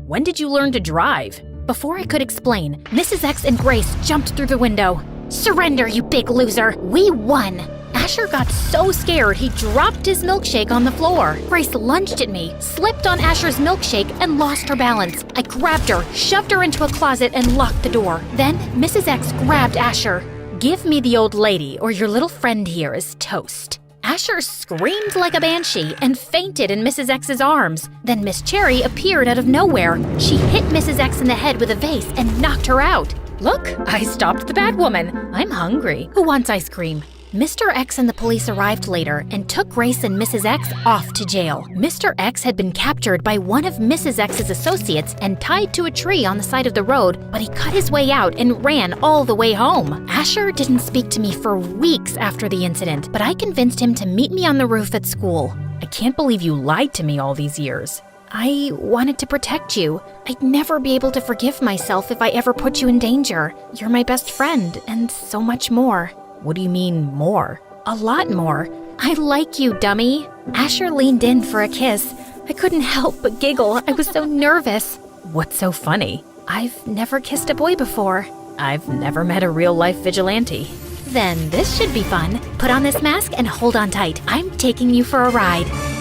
When did you learn to drive? Before I could explain, Mrs. X and Grace jumped through the window. Surrender, you big loser! We won! Asher got so scared he dropped his milkshake on the floor. Grace lunged at me, slipped on Asher's milkshake, and lost her balance. I grabbed her, shoved her into a closet, and locked the door. Then Mrs. X grabbed Asher. Give me the old lady, or your little friend here is toast. Asher screamed like a banshee and fainted in Mrs. X's arms. Then Miss Cherry appeared out of nowhere. She hit Mrs. X in the head with a vase and knocked her out. Look, I stopped the bad woman. I'm hungry. Who wants ice cream? Mr. X and the police arrived later and took Grace and Mrs. X off to jail. Mr. X had been captured by one of Mrs. X's associates and tied to a tree on the side of the road, but he cut his way out and ran all the way home. Asher didn't speak to me for weeks after the incident, but I convinced him to meet me on the roof at school. I can't believe you lied to me all these years. I wanted to protect you. I'd never be able to forgive myself if I ever put you in danger. You're my best friend, and so much more. What do you mean, more? A lot more. I like you, dummy. Asher leaned in for a kiss. I couldn't help but giggle. I was so nervous. What's so funny? I've never kissed a boy before. I've never met a real-life vigilante. Then this should be fun. Put on this mask and hold on tight. I'm taking you for a ride.